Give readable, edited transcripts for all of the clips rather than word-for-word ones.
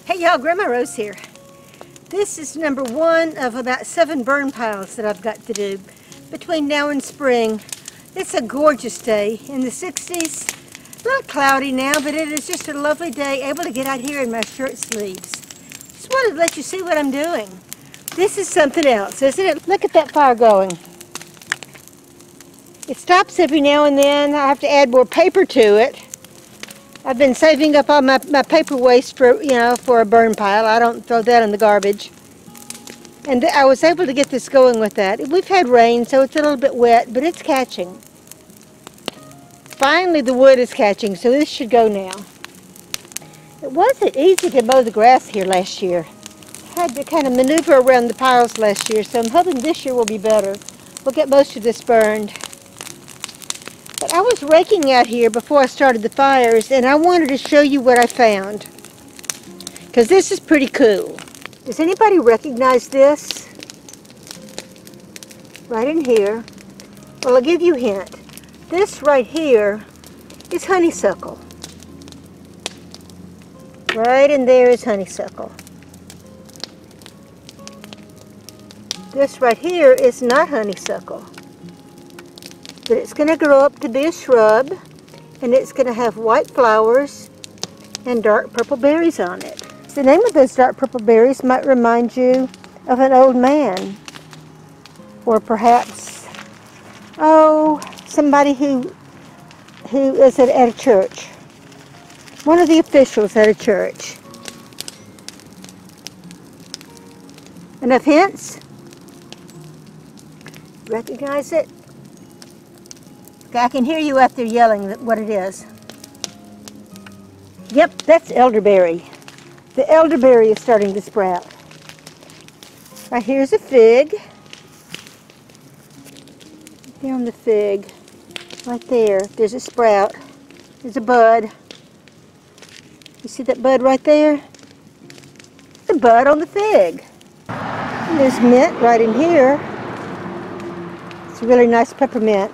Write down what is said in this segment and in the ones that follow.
Hey y'all, Grandma Rose here. This is number one of about 7 burn piles that I've got to do between now and spring. It's a gorgeous day in the 60s. A little cloudy now, but it is just a lovely day, able to get out here in my shirt sleeves. Just wanted to let you see what I'm doing. This is something else, isn't it? Look at that fire going. It stops every now and then. I have to add more paper to it. I've been saving up all my paper waste for, for a burn pile. I don't throw that in the garbage. And I was able to get this going with that. We've had rain, so it's a little bit wet, but it's catching. Finally, the wood is catching, so this should go now. It wasn't easy to mow the grass here last year. I had to kind of maneuver around the piles last year, so I'm hoping this year will be better. We'll get most of this burned. But I was raking out here before I started the fires, and I wanted to show you what I found, because this is pretty cool. Does anybody recognize this? Right in here. Well, I'll give you a hint. This right here is honeysuckle. Right in there is honeysuckle. This right here is not honeysuckle. But it's going to grow up to be a shrub, and it's going to have white flowers and dark purple berries on it. The name of those dark purple berries might remind you of an old man, or perhaps, somebody who is at a church, one of the officials at a church. Enough hints? Recognize it? I can hear you out there yelling what it is. Yep, that's elderberry. The elderberry is starting to sprout. Right here's a fig. There on the fig. Right there. There's a sprout. There's a bud. You see that bud right there? The bud on the fig. And there's mint right in here. It's a really nice peppermint.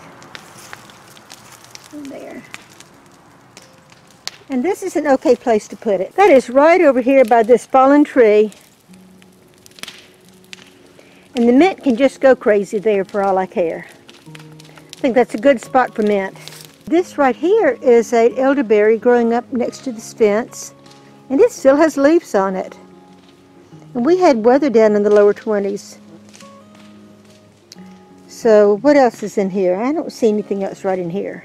There. And this is an okay place to put it. That is right over here by this fallen tree. And the mint can just go crazy there for all I care. I think that's a good spot for mint. This right here is an elderberry growing up next to this fence, and it still has leaves on it. And we had weather down in the lower 20s. So what else is in here? I don't see anything else right in here.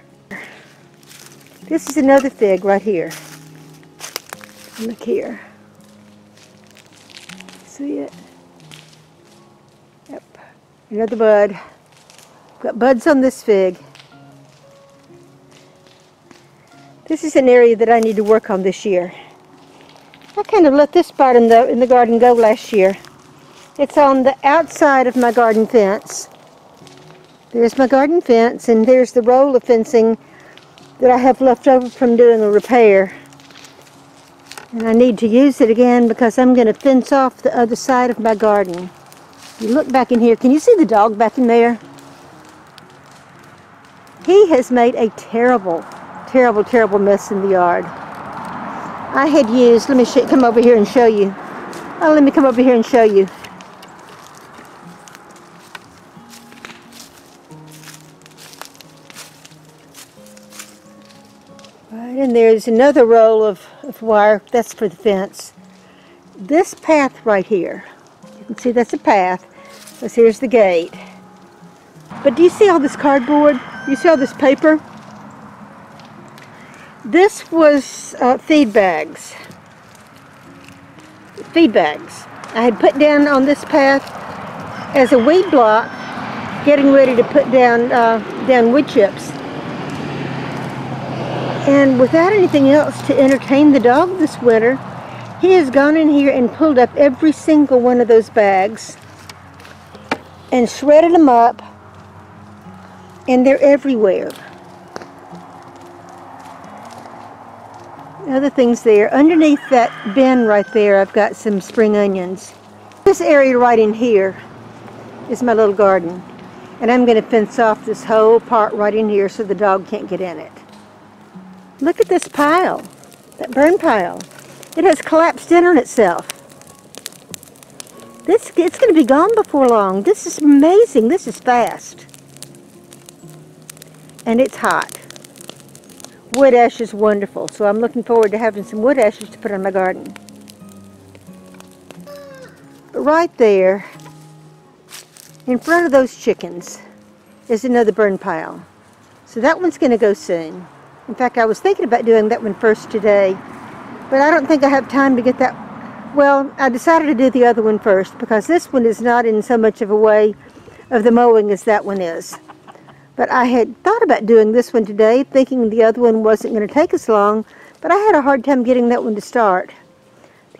This is another fig right here. Look here. See it? Yep. Another bud. Got buds on this fig. This is an area that I need to work on this year. I kind of let this spot in the garden go last year. It's on the outside of my garden fence. There's my garden fence, and there's the roll of fencing that I have left over from doing a repair. And I need to use it again because I'm going to fence off the other side of my garden. You look back in here. Can you see the dog back in there? He has made a terrible, terrible, terrible mess in the yard. I had used, let me come over here and show you. Oh, let me come over here and show you. Right, and there's another roll of wire. That's for the fence. This path right here, you can see that's a path, because here's the gate. But do you see all this cardboard? Do you see all this paper? This was feed bags. Feed bags. I had put down on this path as a weed block, getting ready to put down wood chips. And without anything else to entertain the dog this winter, he has gone in here and pulled up every single one of those bags and shredded them up, and they're everywhere. Other things there. Underneath that bin right there, I've got some spring onions. This area right in here is my little garden. And I'm going to fence off this whole part right in here so the dog can't get in it. Look at this pile, that burn pile. It has collapsed in on itself. It's going to be gone before long. This is amazing. This is fast. And it's hot. Wood ash is wonderful, so I'm looking forward to having some wood ashes to put on my garden. But right there, in front of those chickens, is another burn pile. So that one's going to go soon. In fact, I was thinking about doing that one first today, but I don't think I have time to get that. Well, I decided to do the other one first because this one is not in so much of a way of the mowing as that one is. But I had thought about doing this one today, thinking the other one wasn't going to take as long, but I had a hard time getting that one to start.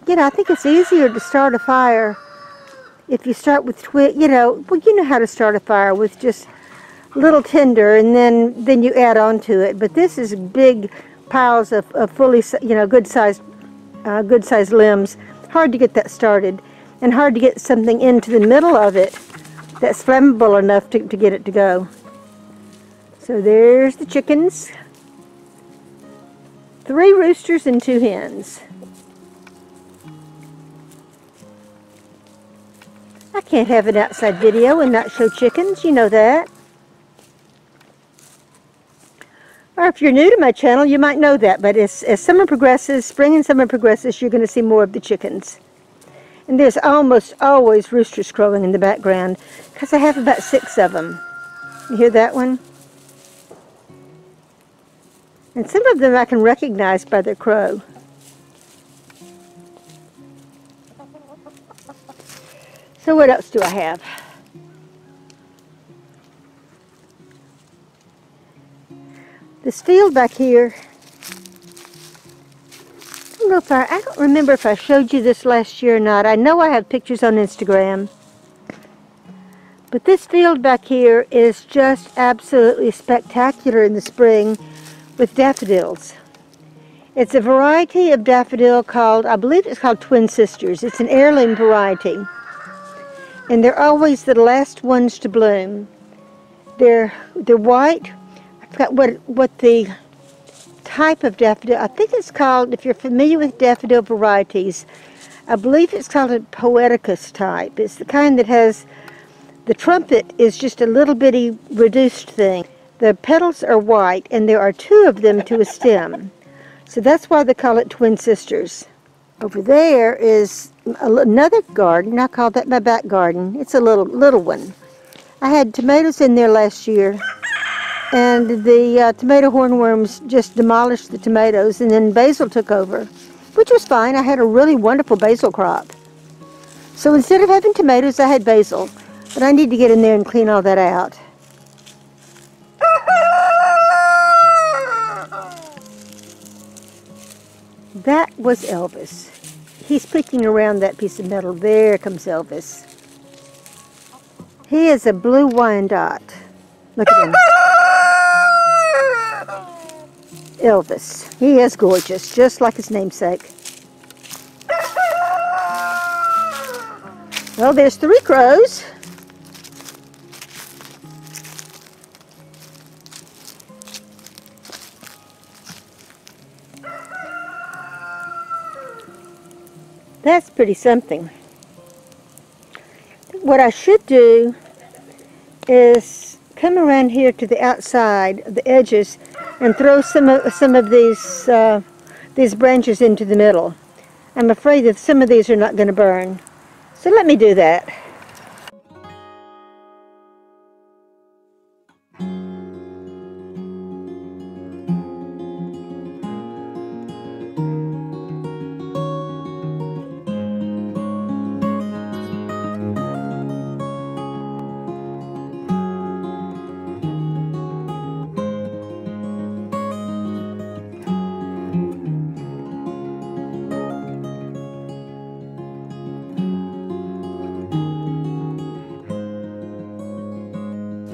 Again, I think it's easier to start a fire if you start with you know how to start a fire with just little tinder, and then you add on to it. But this is big piles of fully, good sized limbs. Hard to get that started, and hard to get something into the middle of it that's flammable enough to get it to go. So there's the chickens. 3 roosters and 2 hens. I can't have an outside video and not show chickens, you know that. Or if you're new to my channel, you might know that, but as summer progresses, spring and summer progresses, you're going to see more of the chickens. And there's almost always roosters crowing in the background, because I have about 6 of them. You hear that one? And some of them I can recognize by their crow. So what else do I have? This field back here, I don't remember if I showed you this last year or not. I know I have pictures on Instagram. But this field back here is just absolutely spectacular in the spring with daffodils. It's a variety of daffodil called, I believe it's called Twin Sisters. It's an heirloom variety. And they're always the last ones to bloom. They're white. I forgot what the type of daffodil, I think it's called, if you're familiar with daffodil varieties, I believe it's called a poeticus type. It's the kind that has, the trumpet is just a little bitty reduced thing. The petals are white, and there are 2 of them to a stem. So that's why they call it Twin Sisters. Over there is another garden. I call that my back garden. It's a little one. I had tomatoes in there last year, and the tomato hornworms just demolished the tomatoes, and then basil took over, which was fine. I had a really wonderful basil crop. So instead of having tomatoes, I had basil, but I need to get in there and clean all that out. That was Elvis. He's picking around that piece of metal. There comes Elvis. He is a blue Wyandotte. Look at him. Elvis. He is gorgeous, just like his namesake. Well, there's 3 crows. That's pretty something. What I should do is come around here to the outside, the edges, and throw some of these branches into the middle. I'm afraid that some of these are not going to burn. So let me do that.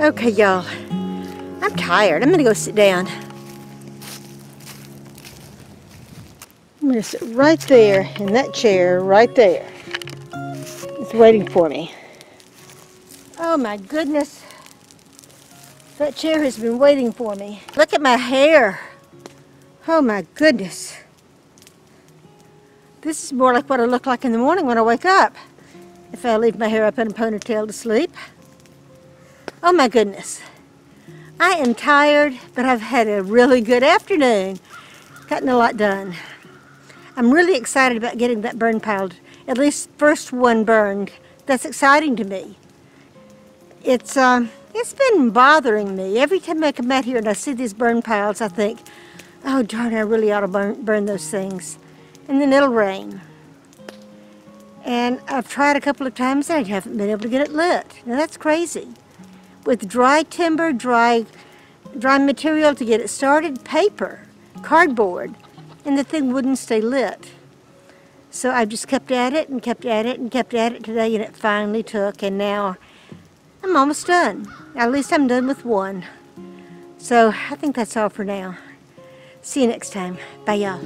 Okay, y'all, I'm tired. I'm going to go sit down. I'm going to sit right there in that chair right there. It's waiting for me. Oh my goodness. That chair has been waiting for me. Look at my hair. Oh my goodness. This is more like what I look like in the morning when I wake up. If I leave my hair up in a ponytail to sleep. Oh my goodness. I am tired, but I've had a really good afternoon. Gotten a lot done. I'm really excited about getting that burn pile, at least first one burned. That's exciting to me. It's been bothering me. Every time I come out here and I see these burn piles, I think, oh darn, I really ought to burn those things. And then it'll rain. And I've tried a couple of times and I haven't been able to get it lit. Now that's crazy. With dry timber, dry material to get it started, paper, cardboard, and the thing wouldn't stay lit. So I just kept at it and kept at it and kept at it today, and it finally took, and now I'm almost done. At least I'm done with one. So I think that's all for now. See you next time. Bye, y'all.